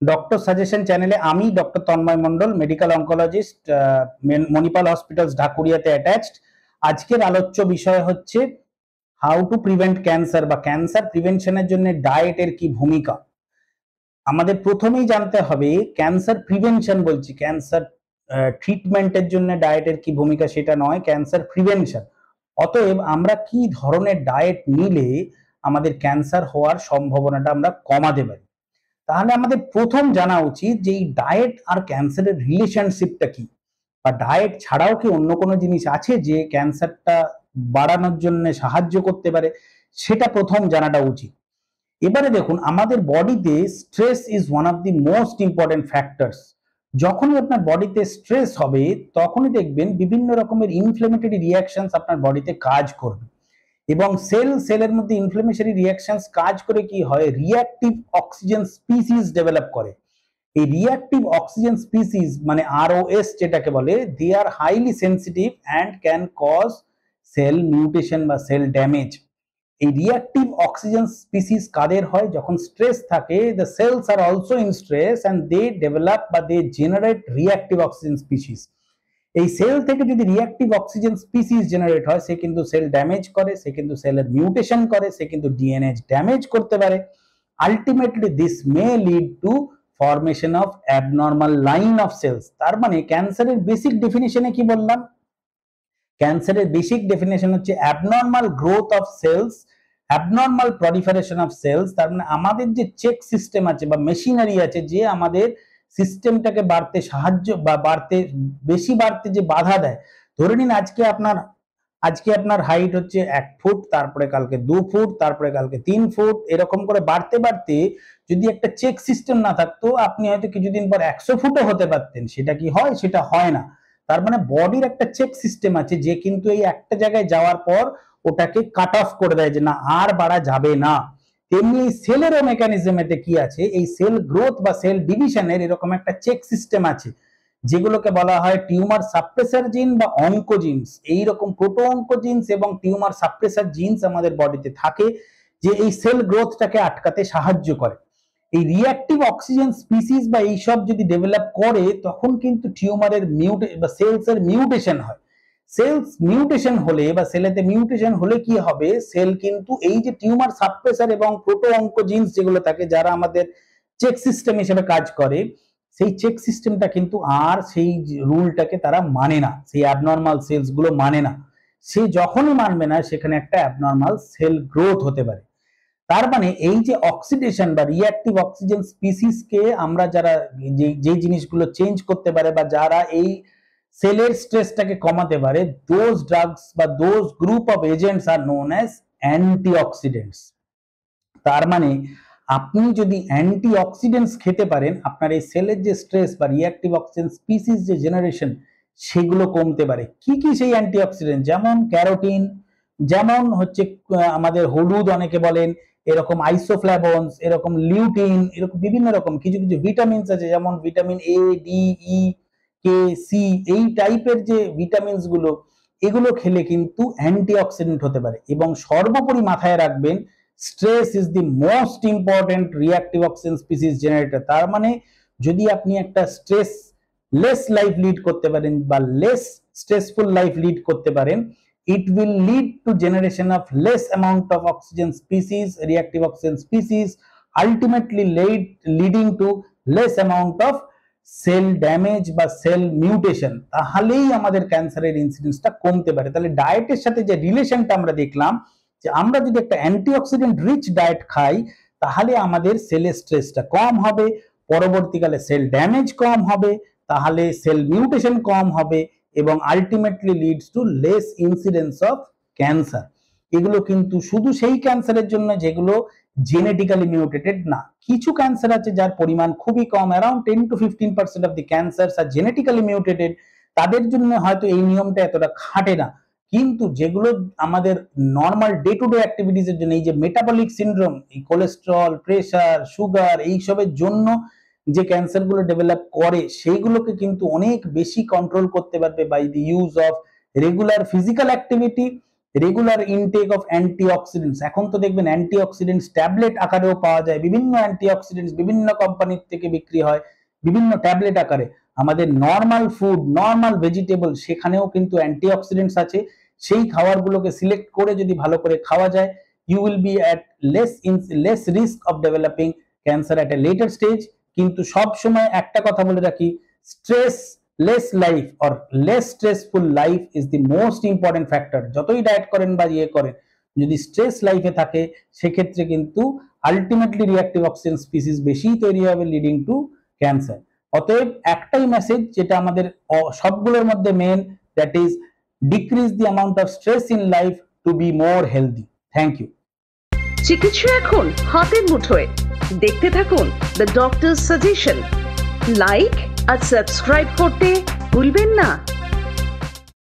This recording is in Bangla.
ডক্টর সাজেশন চ্যানেলে আমি doctor Tanmoy Mondal, medical oncologist, Manipal hospitals, ঢাকুরিয়াতে অ্যাটাচড। আজকের আলোচ্য বিষয় হচ্ছে হাউ টু প্রিভেন্ট ক্যান্সার বা ক্যান্সার প্রিভেনশনের জন্য ডায়েটের কি ভূমিকা। আমাদের প্রথমেই জানতে হবে ক্যান্সার প্রিভেনশন বলছি, ক্যান্সার ট্রিটমেন্টের জন্য ডায়েটের কি ভূমিকা সেটা নয়, ক্যান্সার প্রিভেনশন। অতএব আমরা কি ধরনের ডায়েট নিলে আমাদের ক্যান্সার হওয়ার সম্ভাবনাটা আমরা কমাতে পারি। তাহলে আমাদের প্রথম জানা উচিত যে এই ডায়েট আর ক্যান্সারের রিলেশনশিপটা কি, বা ডায়েট ছাড়াও কি অন্য কোনো জিনিস আছে যে ক্যান্সারটা বাড়ানোর জন্য সাহায্য করতে পারে, সেটা প্রথম জানাটা উচিত। এবারে দেখুন, আমাদের বডিতে stress is one of the most important factors. যখনই আপনার বডিতে স্ট্রেস হবে তখনই দেখবেন বিভিন্ন রকমের ইনফ্লেমেটরি রিয়াকশনস আপনার বডিতে কাজ করবে, এবং সেলের মধ্যে ইনফ্লেমেশনারি রিয়াকশনস কাজ করে কি হয়, রিঅ্যাক্টিভ অক্সিজেন স্পিসিস ডেভেলপ করে। এই রিঅ্যাক্টিভ অক্সিজেন স্পিসিস মানে আরওএস যেটাকে বলে, they are highly sensitive and can cause cell mutation বা সেল ড্যামেজ। এই রিঅ্যাক্টিভ অক্সিজেন স্পিসিস কাদের হয়, যখন স্ট্রেস থাকে, the cells are also in stress and they develop বা they generate reactive oxygen species. এই সেল থেকে যদি রিঅ্যাক্টিভ অক্সিজেন স্পিসিস জেনারেট হয়, সে কিন্তু সেল ড্যামেজ করে, সে কিন্তু সেলের মিউটেশন করে, সে কিন্তু ডিএনএ ড্যামেজ করতে পারে। Ultimately this may lead to formation of abnormal line of cells. তার মানে ক্যান্সারের বেসিক ডেফিনিশনে কি বললাম, ক্যান্সারের বেসিক ডেফিনেশন হচ্ছে abnormal growth of cells, abnormal proliferation of cells. তার মানে আমাদের যে চেক সিস্টেম আছে বা মেশিনারি আছে, যে আমাদের সিস্টেমটাকে বাড়তে সাহায্য বা বেশি বাড়তে যে বাধা দেয়। ধরে নিন আজকে আপনার হাইট হচ্ছে 1 ফুট, তারপরে কালকে 2 ফুট, তারপরে কালকে 3 ফুট, এরকম করে বাড়তে বাড়তে যদি একটা চেক সিস্টেম না থাকতো, আপনি হয়তো কিছুদিন পর 100 ফুটও হতে পারতেন। সেটা কি হয়? সেটা হয় না। তার মানে বডির একটা চেক সিস্টেম আছে যে কিন্তু এই একটা জায়গায় যাওয়ার পর ওটাকে কাট অফ করে দেয়, যে না আর বাড়া যাবে না। তেমনি এই সেলেরও মেকানিজমেতে কি আছে, এই সেল গ্রোথ বা সেল ডিভিশনের এরকম একটা চেক সিস্টেম আছে, যেগুলোকে বলা হয় টিউমার সাপ্রেসার জিন বা অঙ্কোজিনস। এইরকম প্রোটো অঙ্কোজিনস এবং টিউমার সাপ্রেসার জিনস আমাদের বডিতে থাকে, যে এই সেল গ্রোথটাকে আটকাতে সাহায্য করে। এই রিঅ্যাক্টিভ অক্সিজেন স্পিসিস বা এইসব যদি ডেভেলপ করে, তখন কিন্তু টিউমারের বা সেলসের মিউটেশন হয়। সেলস মিউটেশন হলে বা সেলেতে মিউটেশন হলে কি হবে, সেল কিন্তু এই যে টিউমার সাপ্রেসার এবং প্রোটো অঙ্কোজিনস যেগুলো থাকে, যারা আমাদের চেক সিস্টেম হিসেবে কাজ করে, সেই চেক সিস্টেমটা কিন্তু আর সেই রুলটাকে তারা মানে না, সেই অ্যাবনর্মাল সেলস গুলো মানে না। সে যখনই মানবে না, সেখানে একটা অ্যাবনর্মাল সেল গ্রোথ হতে পারে। তার মানে এই যে অক্সিডেশন বা রিঅ্যাক্টিভ অক্সিজেন স্পিসিসকে আমরা যারা যে জিনিসগুলো চেঞ্জ করতে পারে বা যারা এই সেলের স্ট্রেসটাকে কমাতে পারে, দোজ ড্রাগস বা those group of agents are known as antioxidants. তার মানে আপনি যদি অ্যান্টিঅক্সিডেন্টস খেতে পারেন, আপনার এই সেলের যে স্ট্রেস বা রিঅ্যাক্টিভ অক্সিজেন স্পিসিস যে জেনারেশন, সেগুলো কমতে পারে। কি কি সেই অ্যান্টিঅক্সিডেন্ট? যেমন ক্যারোটিন, যেমন হচ্ছে আমাদের হলুদ অনেকে বলেন, এরকম আইসোফ্ল্যাভনস, এরকম লিউটিন, এরকম বিভিন্ন রকম কিছু কিছু ভিটামিনস আছে, যেমন vitamin A, D, E, K, C, এই টাইপের যে ভিটামিনস গুলো, এগুলো খেলে কিন্তু অ্যান্টিঅক্সিডেন্ট হতে পারে। এবং সর্বোপরি মাথায় রাখবেন, stress is the most important reactive oxygen species generator. তার মানে যদি আপনি একটা স্ট্রেস লেস লাইফ লিড করতে পারেন বা লেস স্ট্রেসফুল লাইফ লিড করতে পারেন, it will lead to generation of less amount of oxygen species, reactive oxygen species, ultimately leading to less amount of sell damage বা সেল মিউটেশন। তাহলেই আমাদের ক্যান্সারের ইনসিডেন্সটা কমতে পারে। তাহলে ডায়েটের সাথে যে রিলেশনটা আমরা দেখলাম, যে আমরা যদি একটা অ্যান্টিঅক্সিডেন্ট রিচ ডায়েট খাই, তাহলে আমাদের সেলের স্ট্রেসটা কম হবে, পরবর্তীকালে সেল ড্যামেজ কম হবে, তাহলে সেল মিউটেশন কম হবে, এবং ultimately leads to less incidence of cancer. এগুলো কিন্তু শুধু সেই ক্যান্সারের জন্য যেগুলো জেনেটিক্যালি মিউটেটেড না। কিছু ক্যান্সার আছে যার পরিমাণ খুবই কম, around 10 to 15% of the cancers are genetically mutated. তাদের জন্য হয়তো এই নিয়মটা এতটা খাটে না। কিন্তু যেগুলো আমাদের নর্মাল ডে টু ডে অ্যাক্টিভিটিসের জন্য, এই যে মেটাবলিক সিনড্রোম, এই কোলেস্টেরল, প্রেসার, সুগার, এইসবের জন্য যে ক্যান্সারগুলো ডেভেলপ করে, সেইগুলোকে কিন্তু অনেক বেশি কন্ট্রোল করতে পারবে by the use of regular physical activity regular intake of antioxidants, এখন তো দেখবেন অ্যান্টিঅক্সিডেন্টস ট্যাবলেট আকারেও পাওয়া যায়, বিভিন্ন অ্যান্টিঅক্সিডেন্টস বিভিন্ন কোম্পানির থেকে বিক্রি হয় বিভিন্ন ট্যাবলেট আকারে। আমাদের নর্মাল ফুড, নর্মাল ভেজিটেবল, সেখানেও কিন্তু অ্যান্টিঅক্সিডেন্টস আছে। সেই খাবারগুলোকে সিলেক্ট করে যদি ভালো করে খাওয়া যায়, you will be at less risk of developing cancer at a later stage. কিন্তু সব সময় একটা কথা বলে রাখি, stress less life or less stressful life is the most important factor. যতই ডায়েট করেন বা ইয়ে করেন, যদি স্ট্রেস লাইফে থাকে সেক্ষেত্রে কিন্তু আলটিমেটলি রিঅ্যাক্টিভ অক্সিজেন স্পিসিস বেশি তৈরি হবে, লিডিং টু ক্যান্সার। অতএব একটাই মেসেজ যেটা আমাদের সবগুলোর মধ্যে main, that is decrease the amount of stress in life to be more healthy. Thank you. চিকিৎসা এখন হাতের মুঠোয়। দেখতে থাকুন দ্য ডক্টরস সাজেশন। লাইক আর সাবস্ক্রাইব করতে ভুলবেন না।